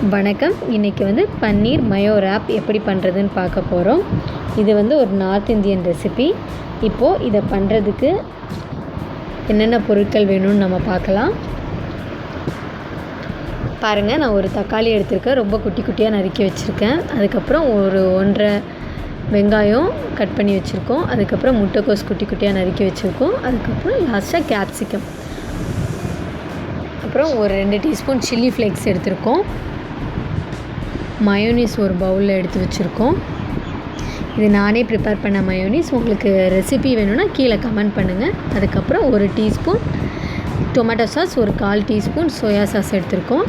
வணக்கம். இன்றைக்கி பன்னீர் mayo rape எப்படி பண்ணுறதுன்னு பார்க்க போகிறோம். இது ஒரு நார்த் இந்தியன் ரெசிபி. இப்போது இதை பண்ணுறதுக்கு என்னென்ன பொருட்கள் வேணும்னு நம்ம பார்க்கலாம். பாருங்கள், நான் ஒரு தக்காளி எடுத்திருக்கேன். ரொம்ப குட்டி குட்டியாக நறுக்கி வச்சுருக்கேன். அதுக்கப்புறம் ஒரு 1.5 வெங்காயம் கட் பண்ணி வச்சுருக்கோம். அதுக்கப்புறம் முட்டைக்கோஸ் குட்டி குட்டியாக நறுக்கி வச்சுருக்கோம். அதுக்கப்புறம் லாஸ்ட்டாக கேப்சிகம், அப்புறம் ஒரு 2 டீஸ்பூன் சில்லி ஃப்ளேக்ஸ் எடுத்திருக்கோம். மயோனீஸ் ஒரு பவுலில் எடுத்து வச்சுருக்கோம். இது நானே ப்ரிப்பேர் பண்ண மயோனீஸ். உங்களுக்கு ரெசிபி வேணும்னா கீழே கமெண்ட் பண்ணுங்கள். அதுக்கப்புறம் ஒரு டீஸ்பூன் டொமேட்டோ சாஸ், ஒரு 1/4 டீஸ்பூன் சோயா சாஸ் எடுத்திருக்கோம்.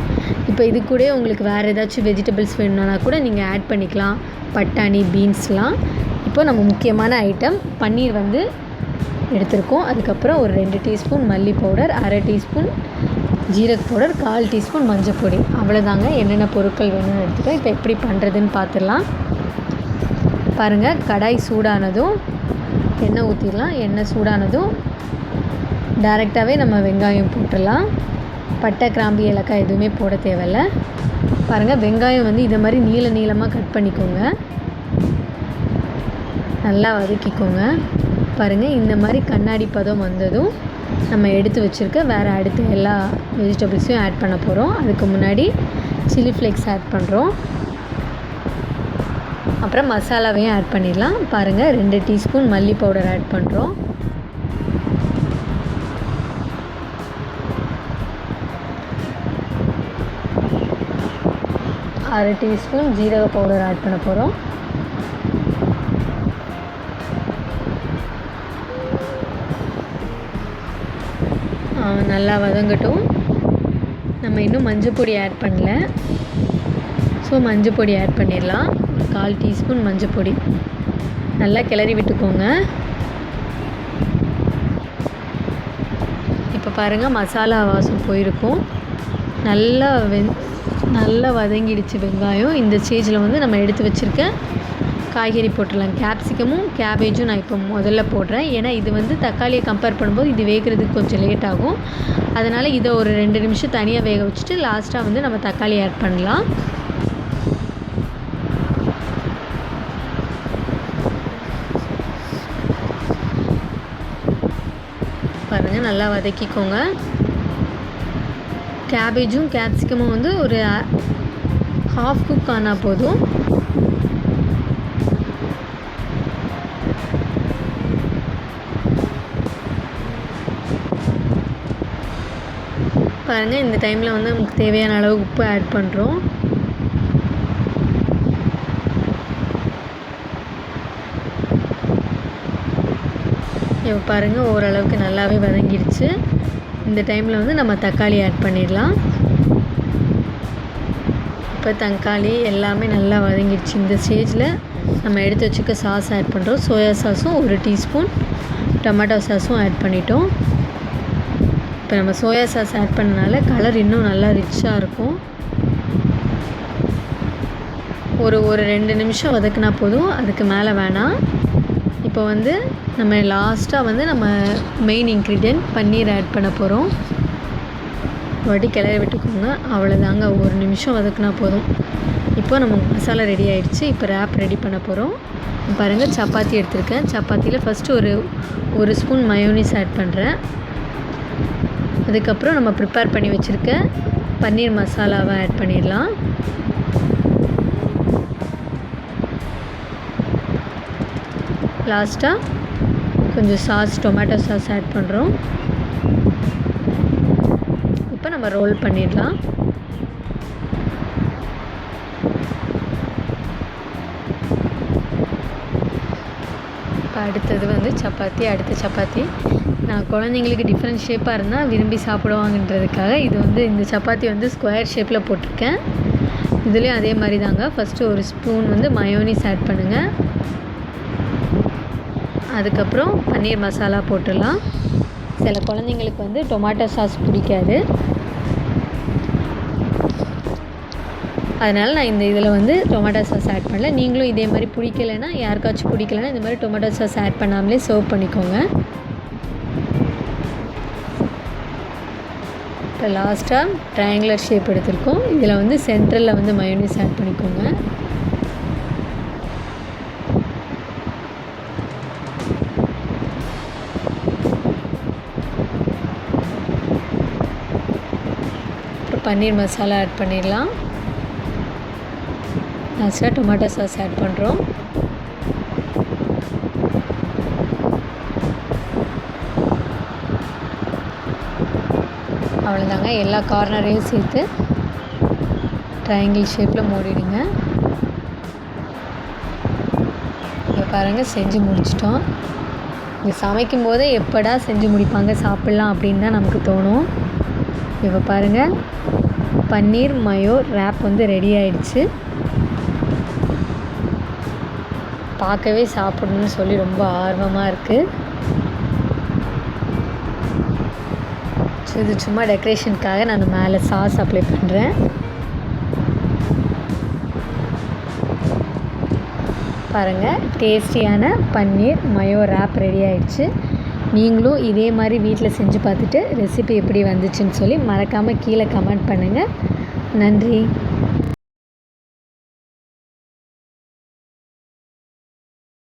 இப்போ இது கூட உங்களுக்கு வேறு ஏதாச்சும் வெஜிடபிள்ஸ் வேணும்னா கூட நீங்கள் ஆட் பண்ணிக்கலாம். பட்டாணி, பீன்ஸ்லாம். இப்போ நம்ம முக்கியமான ஐட்டம் பன்னீர் எடுத்திருக்கோம். அதுக்கப்புறம் ஒரு 2 டீஸ்பூன் மல்லி பவுடர், 1/2 டீஸ்பூன் ஜீரக பவுடர், 1/4 டீஸ்பூன் மஞ்சள் பொடி. அவ்வளோதாங்க. என்னென்ன பொருட்கள் வேணும்னு எடுத்துகிட்டோம். இப்போ எப்படி பண்ணுறதுன்னு பார்த்துடலாம். பாருங்கள், கடாய் சூடானதும் எண்ணெய் ஊற்றிடலாம். எண்ணெய் சூடானதும் டைரெக்டாகவே நம்ம வெங்காயம் போட்டுடலாம். பட்டை, கிராம்பு, ஏலக்காய் எதுவுமே போட தேவையில்ல. பாருங்கள், வெங்காயம் இதை மாதிரி நீளமாக கட் பண்ணிக்கோங்க. நல்லா வதக்கிக்கோங்க. பாருங்கள், இந்த மாதிரி கண்ணாடி பதம் வந்ததும் நம்ம எடுத்து வச்சுருக்க வேறு அடுத்து எல்லா வெஜிடபிள்ஸையும் ஆட் பண்ண போகிறோம். அதுக்கு முன்னாடி சில்லி ஃப்ளேக்ஸ் ஆட் பண்ணுறோம். அப்புறம் மசாலாவையும் ஆட் பண்ணிடலாம். பாருங்கள், 2 டீஸ்பூன் மல்லி பவுடர் ஆட் பண்ணுறோம். அரை டீஸ்பூன் ஜீரக பவுடர் ஆட் பண்ண போகிறோம். நல்லா வதங்கட்டும். நம்ம இன்னும் மஞ்சள் பொடி ஆட் பண்ணல. ஸோ மஞ்சள் பொடி ஆட் பண்ணிடலாம். ஒரு 1/4 டீஸ்பூன் மஞ்சள் பொடி. நல்லா கிளறி விட்டுக்கோங்க. இப்போ பாருங்கள், மசாலா வாசம் போயிருக்கும். நல்லா வதங்கிடுச்சு வெங்காயம். இந்த ஸ்டேஜில் நம்ம எடுத்து வச்சுருக்க காய்கறி போட்டுடலாம். கேப்சிகமும் கேபேஜும் நான் இப்போ முதல்ல போடுறேன். ஏன்னா இது தக்காளியை கம்பேர் பண்ணும்போது இது வேகிறதுக்கு கொஞ்சம் லேட் ஆகும். அதனால் இதை ஒரு 2 நிமிஷம் தனியாக வேக வச்சுட்டு லாஸ்ட்டாக நம்ம தக்காளி ஆட் பண்ணலாம். பாருங்கள், நல்லா வதக்கிக்கோங்க. கேபேஜும் கேப்சிகமும் ஒரு ஹாஃப் குக் ஆனால் போதும். பாருங்கள், இந்த டைமில் நமக்கு தேவையான அளவு உப்பு ஆட் பண்ணுறோம். இப்போ பாருங்கள், ஓரளவுக்கு நல்லாவே வதங்கிடுச்சு. இந்த டைமில் நம்ம தக்காளி ஆட் பண்ணிடலாம். இப்போ தக்காளி எல்லாமே நல்லா வதங்கிடுச்சு. இந்த ஸ்டேஜில் நம்ம எடுத்து வச்சுக்க சாஸ் ஆட் பண்ணுறோம். சோயா சாஸும் 1 டீஸ்பூன், டொமேட்டோ சாஸும் ஆட் பண்ணிட்டோம். இப்போ நம்ம சோயா சாஸ் ஆட் பண்ணனால கலர் இன்னும் நல்லா ரிச்சாக இருக்கும். ஒரு 2 நிமிஷம் வதக்கினா போதும், அதுக்கு மேலே வேணாம். இப்போ நம்ம லாஸ்ட்டாக நம்ம மெயின் இன்க்ரீடியன்ட் பன்னீர் ஆட் பண்ண போகிறோம். வாட்டி கிளறி விட்டுக்கோங்க. அவ்வளோதாங்க, 1 நிமிஷம் வதக்கினா போதும். இப்போ நம்ம மசாலா ரெடி ஆகிடுச்சு. இப்போ ரேப் ரெடி பண்ண போகிறோம். பாருங்கள், சப்பாத்தி எடுத்திருக்கேன். சப்பாத்தியில் ஃபஸ்ட்டு ஒரு ஸ்பூன் மயோனீஸ் ஆட் பண்ணுறேன். அதுக்கப்புறம் நம்ம ப்ரிப்பேர் பண்ணி வச்சுருக்க பன்னீர் மசாலாவை ஆட் பண்ணிடலாம். லாஸ்ட்டாக கொஞ்சம் சாஸ், டொமேட்டோ சாஸ் ஆட் பண்ணுறோம். இப்போ நம்ம ரோல் பண்ணிடலாம். இப்போ அடுத்தது சப்பாத்தி. அடுத்த சப்பாத்தி நான் குழந்தைங்களுக்கு டிஃப்ரெண்ட் ஷேப்பாக இருந்தால் விரும்பி சாப்பிடுவாங்கன்றதுக்காக இந்த சப்பாத்தி ஸ்கொயர் ஷேப்பில் போட்டிருக்கேன். இதுலேயும் அதே மாதிரி தாங்க. ஃபஸ்ட்டு ஒரு ஸ்பூன் மயோனீஸ் ஆட் பண்ணுங்கள். அதுக்கப்புறம் பன்னீர் மசாலா போட்டுடலாம். சில குழந்தைங்களுக்கு டொமேட்டோ சாஸ் பிடிக்காது. அதனால் நான் இந்த இதில் டொமேட்டோ சாஸ் ஆட் பண்ணல. நீங்களும் இதே மாதிரி பிடிக்கலைன்னா, யாருக்காச்சும் பிடிக்கலைன்னா இந்த மாதிரி டொமேட்டோ சாஸ் ஆட் பண்ணாமலே சர்வ் பண்ணிக்கோங்க. இப்போ லாஸ்ட்டாக ட்ரையாங்குலர் ஷேப் எடுத்திருக்கோம். இதில் வந்து சென்டரில் வந்து மயோனீஸ் ஆட் பண்ணிக்கோங்க. அப்புறம் பன்னீர் மசாலா ஆட் பண்ணிடலாம். லாஸ்ட்டாக டொமேட்டோ சாஸ் ஆட் பண்ணுறோம். அவ்வளோதாங்க. எல்லா கார்னரையும் சேர்த்து ட்ரையாங்கிள் ஷேப்பில் மூடிடுங்க. இங்கே பாருங்கள், செஞ்சு முடிச்சிட்டோம். இது சமைக்கும் போதே எப்படா செஞ்சு முடிப்பாங்க சாப்பிட்லாம் அப்படின்னு தான் நமக்கு தோணும். இப்போ பாருங்கள், பன்னீர் மயோ ரேப் வந்து ரெடி ஆயிடுச்சு. பார்க்கவே சாப்பிடணுன்னு சொல்லி ரொம்ப ஆர்வமாக இருக்குது. ஸோ இது சும்மா டெக்கரேஷனுக்காக நான் மேலே சாஸ் அப்ளை பண்ணுறேன். பாருங்கள், டேஸ்டியான பன்னீர் மயோ ரேப் ரெடி ஆயிடுச்சு. நீங்களும் இதே மாதிரி வீட்டில் செஞ்சு பார்த்துட்டு ரெசிபி எப்படி வந்துச்சுன்னு சொல்லி மறக்காமல் கீழே கமெண்ட் பண்ணுங்கள். நன்றி.